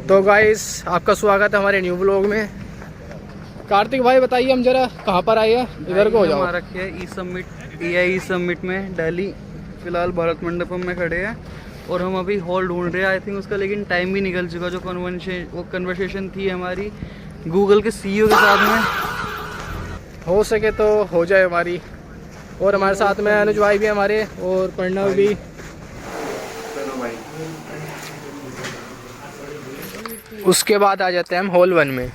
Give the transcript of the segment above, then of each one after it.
तो गाइस आपका स्वागत है हमारे न्यू ब्लॉग में। कार्तिक भाई बताइए हम जरा कहाँ पर आए हैं, इधर को हो जाओ। हमारा रखे ई समिट एआई समिट में दिल्ली, फिलहाल भारत मंडपम में खड़े हैं और हम अभी हॉल ढूंढ रहे हैं। आई थिंक उसका लेकिन टाइम भी निकल चुका। जो कन्वर्सेशन थी हमारी गूगल के सीईओ के साथ में, हो सके तो हो जाए हमारी। और हमारे साथ में अनुज भाई भी हमारे और प्रणव भी। उसके बाद आ जाते हैं हम हॉल 1 में।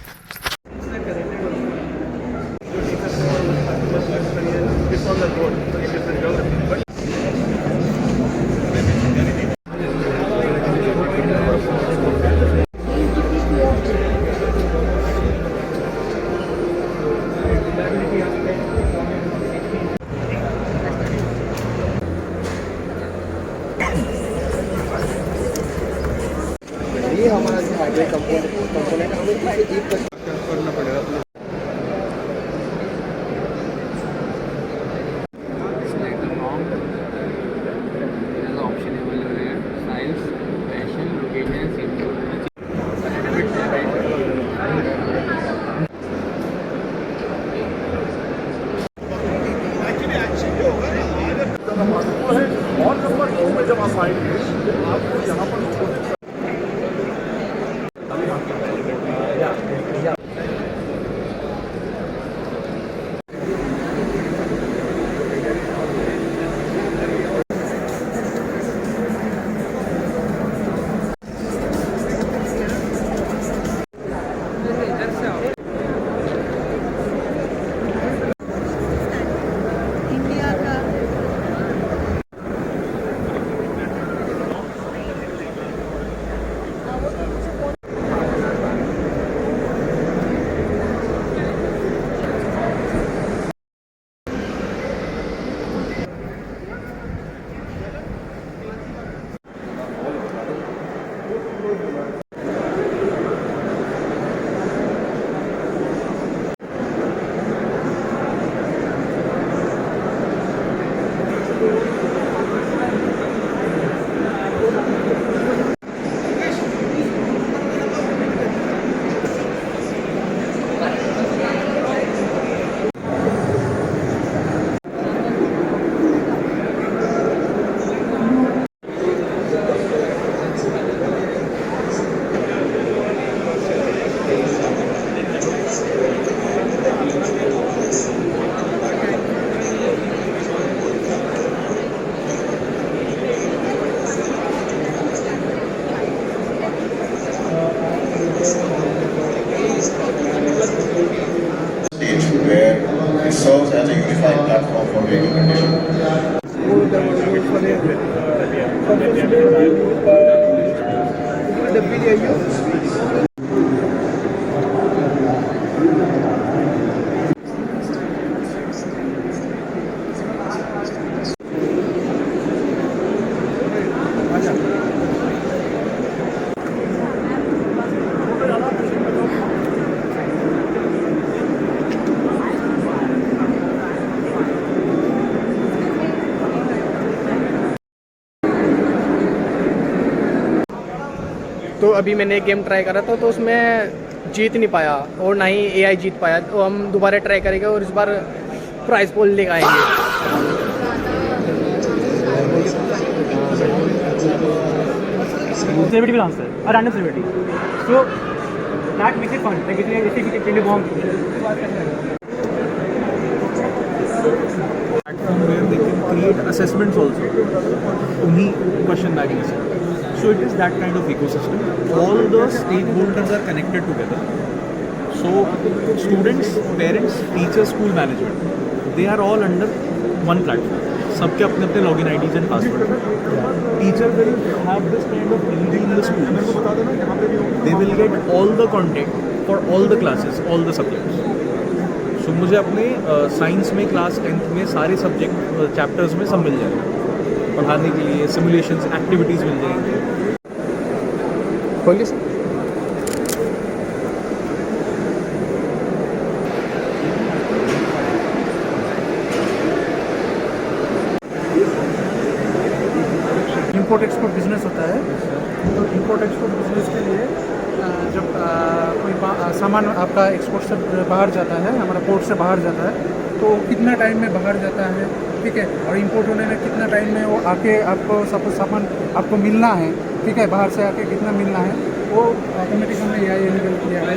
ये हमारा जो हार्डवेयर कंपोनेंट हमें एक करना पड़ेगा। और नंबर 2 में जब आप आएंगे आपको यहाँ पर It serves as a unified platform for vehicle condition. तो अभी मैंने एक गेम ट्राई करा था तो उसमें जीत नहीं पाया और ना ही एआई जीत पाया। तो हम दोबारा ट्राई करेंगे और इस बार प्राइस पोल लेकर आएंगे। celebrity will answer, a random celebrity. So that makes it fun. Like if you can do bomb. platform where they can create assessments also, only question bagging. So it is that kind of ecosystem. All the stakeholders are connected together. So students, parents, teachers, school management, they are all under one platform. सबके अपने अपने login IDs and passwords. Teacher will have this kind of LG in the schools. They will get all the content for all the classes, all the subjects. So मुझे अपने science में class 10th में सारे subject chapters में सब मिल जाएगा पढ़ाने के लिए। सिमुलेशंस, एक्टिविटीज़ मिल जाएंगे। इम्पोर्ट एक्सपोर्ट बिजनेस होता है, तो इम्पोर्ट एक्सपोर्ट बिजनेस के लिए जब कोई सामान आपका एक्सपोर्ट से बाहर जाता है, हमारा पोर्ट से बाहर जाता है, तो कितना टाइम में बाहर जाता है, ठीक है, और इंपोर्ट होने में कितना टाइम में वो आके आपको सपोज सामान आपको मिलना है, ठीक है, बाहर से आके कितना मिलना है, वो ऑटोमेटिक हमने AI इनेबल किया है।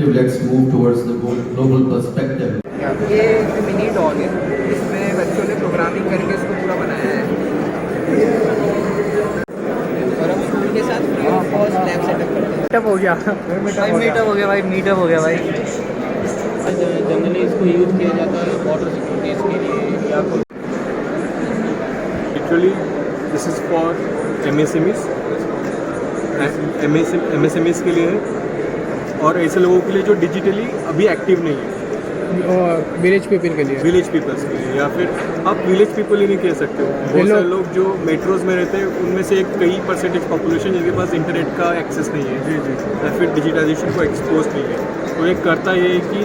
Let's move towards the global perspective. ये मिनी डॉग है, इसमें बच्चों ने प्रोग्रामिंग करके इसको पूरा बनाया है और हम स्कूल के साथ free of cost lab setup करते हैं। मीटअप हो गया भाई, मीटअप हो गया भाई। जनरली इसको यूज़ किया जाता है वाटर सिक्योरिटीज़ के लिए या कोई Literally, this is for MSMEs, MSMEs के लिए है और ऐसे लोगों के लिए जो डिजिटली अभी एक्टिव नहीं है, और विलेज पीपल के लिए, विलेज पीपल्स के लिए, या फिर आप विलेज पीपल ही नहीं कह सकते हो। बहुत सारे लोग जो मेट्रोज में रहते हैं उनमें से एक कई परसेंटेज पॉपुलेशन जिनके पास इंटरनेट का एक्सेस नहीं है या फिर डिजिटाइजेशन को एक्सपोज नहीं है। तो ये करता ये है कि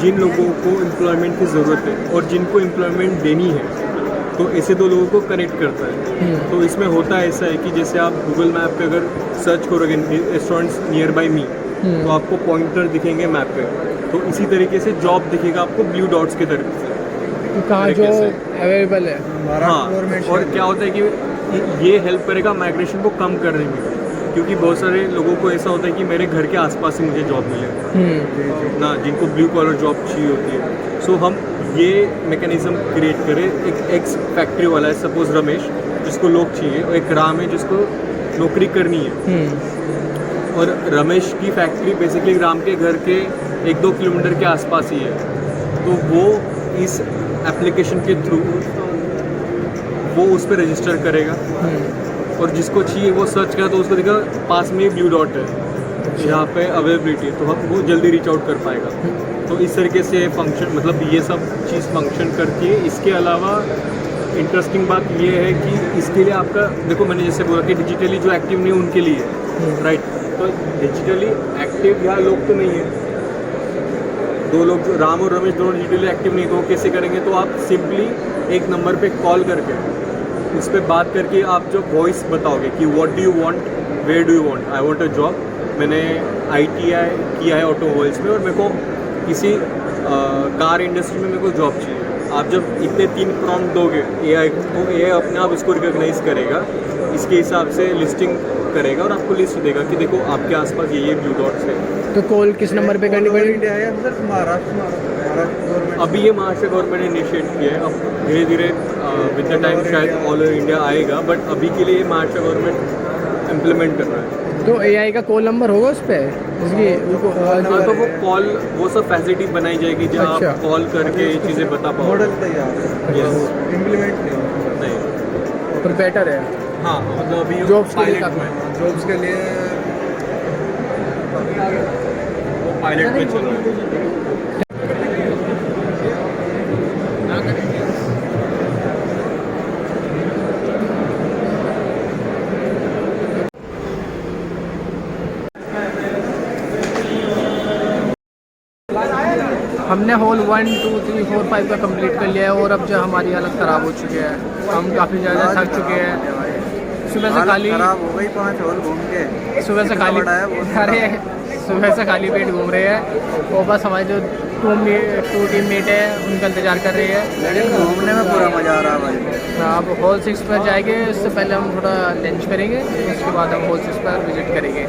जिन लोगों को एम्प्लॉयमेंट की ज़रूरत है और जिनको एम्प्लॉयमेंट देनी है, तो ऐसे दो लोगों को कनेक्ट करता है। तो इसमें होता ऐसा है कि जैसे आप गूगल मैप पे अगर सर्च करोगे रेस्टोरेंट्स नियर बाई मी, तो आपको पॉइंटर दिखेंगे मैप पे, तो इसी तरीके से जॉब दिखेगा आपको ब्लू डॉट्स के तरीके से कहाँ जो अवेलेबल है। हाँ, और क्या होता है कि ये हेल्प करेगा माइग्रेशन को कम करने में, क्योंकि बहुत सारे लोगों को ऐसा होता है कि मेरे घर के आसपास ही मुझे जॉब मिले ना, जिनको ब्लू कॉलर जॉब चाहिए होती है। सो हम ये मैकेनिज्म क्रिएट करें। एक एक्स फैक्ट्री वाला है सपोज रमेश, जिसको लोग चाहिए, और एक राम है जिसको नौकरी करनी है, और रमेश की फैक्ट्री बेसिकली राम के घर के 1-2 किलोमीटर के आसपास ही है। तो वो इस एप्लीकेशन के थ्रू वो उस पर रजिस्टर करेगा और जिसको चाहिए वो सर्च करेगा तो उसको दिखा पास में ब्लू डॉट है, यहाँ पे अवेलेबिलिटी, तो हम वो जल्दी रीच आउट कर पाएगा। तो इस तरीके से फंक्शन, मतलब ये सब चीज़ फंक्शन करती है। इसके अलावा इंटरेस्टिंग बात ये है कि इसके लिए आपका, देखो मैंने जैसे बोला कि डिजिटली जो एक्टिव नहीं उनके लिए, राइट, तो डिजिटली एक्टिव यहाँ लोग तो नहीं है, दो लोग राम और रमेश दोनों डिजिटली एक्टिव नहीं, तो कैसे करेंगे? तो आप सिंपली एक नंबर पे कॉल करके उस पर बात करके आप जो वॉइस बताओगे कि what do you want, where do you want, I want a job, मैंने ITI किया है ऑटोमोबाइल्स में और मेरे को किसी कार इंडस्ट्री में मेरे को जॉब चाहिए। आप जब इतने 3 प्रॉम्प्ट दोगे AI को, तो AI अपने आप इसको रिकॉग्नाइज करेगा, इसके हिसाब से लिस्टिंग करेगा और आपको लिस्ट देगा कि देखो आपके आसपास ये ब्लू डॉट्स है। तो कॉल किस नंबर पे करनी पड़ेगी? इंडिया है सर, महाराष्ट्र गवर्नमेंट। अभी ये महाराष्ट्र गवर्नमेंट ने इनिशिएट किया है, अब धीरे धीरे विद द टाइम शायद ऑल ओवर इंडिया आएगा, बट अभी के लिए महाराष्ट्र गवर्नमेंट इम्प्लीमेंट कर रहा है। तो AI का कॉल नंबर होगा उस पर? हाँ, तो वो कॉल, वो सब फैसिलिटी बनाई जाएगी जहाँ अच्छा। आप कॉल करके ये चीज़ें बता पाओ। मॉडल तैयार है, इम्प्लीमेंट नहीं, पर बेटर है। हाँ, मतलब अभी जॉब्स के लिए पायलट में, जॉब्स के लिए वो पायलट में चल रहा है। हमने हॉल 1, 2, 3, 4, 5 का कंप्लीट कर लिया है और अब जो हमारी हालत ख़राब हो चुकी है, हम काफ़ी ज़्यादा थक चुके हैं। सुबह से खाली खराब हो गई, 5 हॉल घूम के, सुबह से खाली, अरे सुबह से खाली पेट घूम रहे हैं और बस हमारे जो टू टीममेट है उनका इंतज़ार कर रहे हैं। लेकिन घूमने में पूरा मज़ा आ रहा है भाई। अब हॉल 6 पर जाएंगे, उससे पहले हम थोड़ा लंच करेंगे, उसके बाद हम हॉल 6 पर विजिट करेंगे।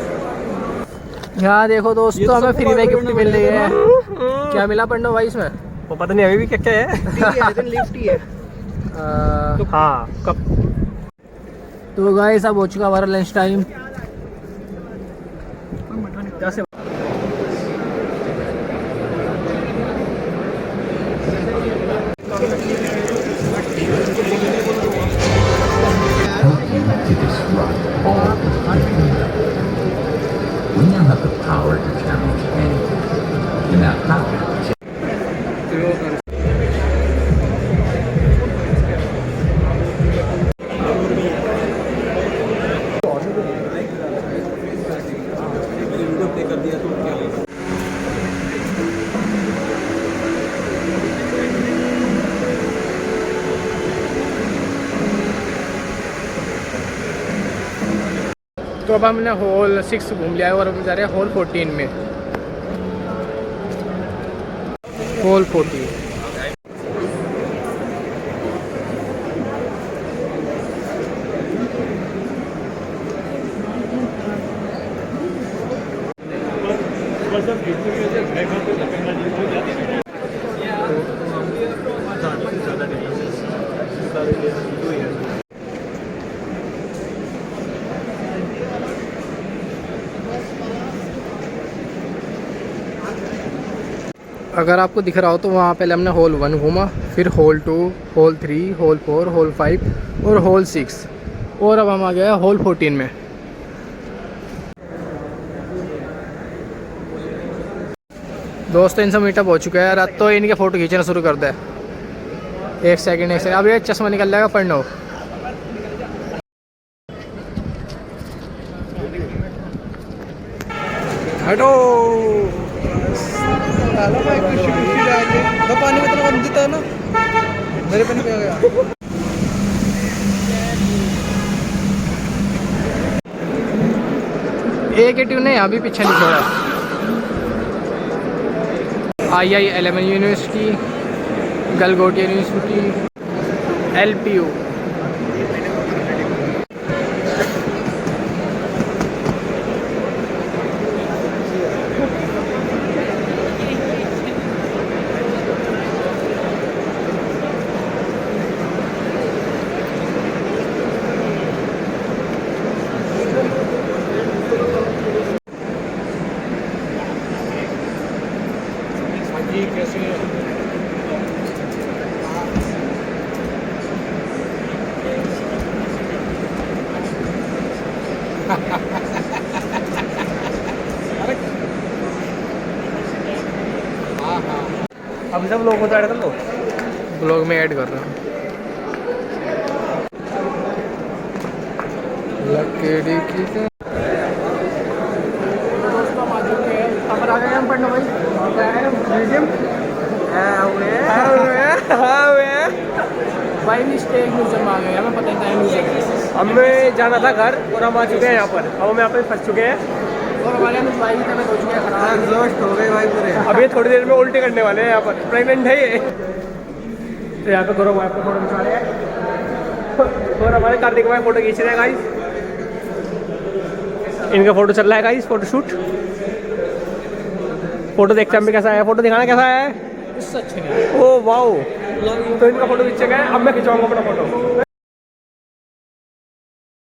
यहाँ देखो दोस्तों, हमें फ्री में गिफ्ट मिल रही है। क्या मिला पंडो भाई इसमें? वो पता नहीं अभी भी क्या क्या है। लिफ्ट ही है। हाँ, कब? तो गाइस अब हो चुका हमारा lunch time. To disrupt all we now have the power to challenge anything. And that power कर दिया तो क्या तो अब हमने हॉल 6 घूम लिया है और अब जा रहे हैं हॉल 14 में। हॉल 14 अगर आपको दिख रहा हो तो वहाँ पहले हमने हॉल 1 घूमा, फिर हॉल 2, हॉल 3, हॉल 4, हॉल 5 और हॉल 6 और अब हम आ गए हॉल 14 में। दोस्तों इनसे मीटअप हो चुका है। रात तो इनके फ़ोटो खींचना शुरू कर दे। एक सेकंड अब ये चश्मा निकल जाएगा पढ़ना। हटो डालो भाई, खुशी खुशी डालिए। तो पानी में तो देता है ना, मेरे पे नहीं पिया गया। एक ट्यून ने यहाँ भी पीछे नहीं छोड़ा। IILM university, Galgotia university, LPU। अभी सब लोगों को ऐड कर लो, ब्लॉग में ऐड कर रहा हूँ। लकड़ी की अब आ गए हम पढ़ना भाई। म्यूजियम भाई मिस्टेक म्यूजियम आ गए, हमें पता नहीं था म्यूजियम। हमें जाना था घर और हम आ चुके हैं यहाँ पर। अब हम यहाँ पर फंस चुके हैं और हमारे यहाँ भाई का हो चुका है खराब, एग्जॉस्ट हो गए भाई पूरे। अब ये थोड़ी देर में उल्टी करने वाले हैं। यहाँ पर प्रेग्नेंट है ये। तो यहाँ पे गौरव भाई अपना फोटो खिंचा रहे हैं और हमारे कार्तिक भाई फोटो खींच रहे हैं गाइस। इनका फोटो चल रहा है गाइस, फोटो शूट। फोटो देखते हैं हमें कैसा है, फोटो दिखाना कैसा है। इससे अच्छे नहीं। ओ वाओ, तो इनका फोटो खींचे गए। अब मैं खिंचवाऊंगा अपना फोटो।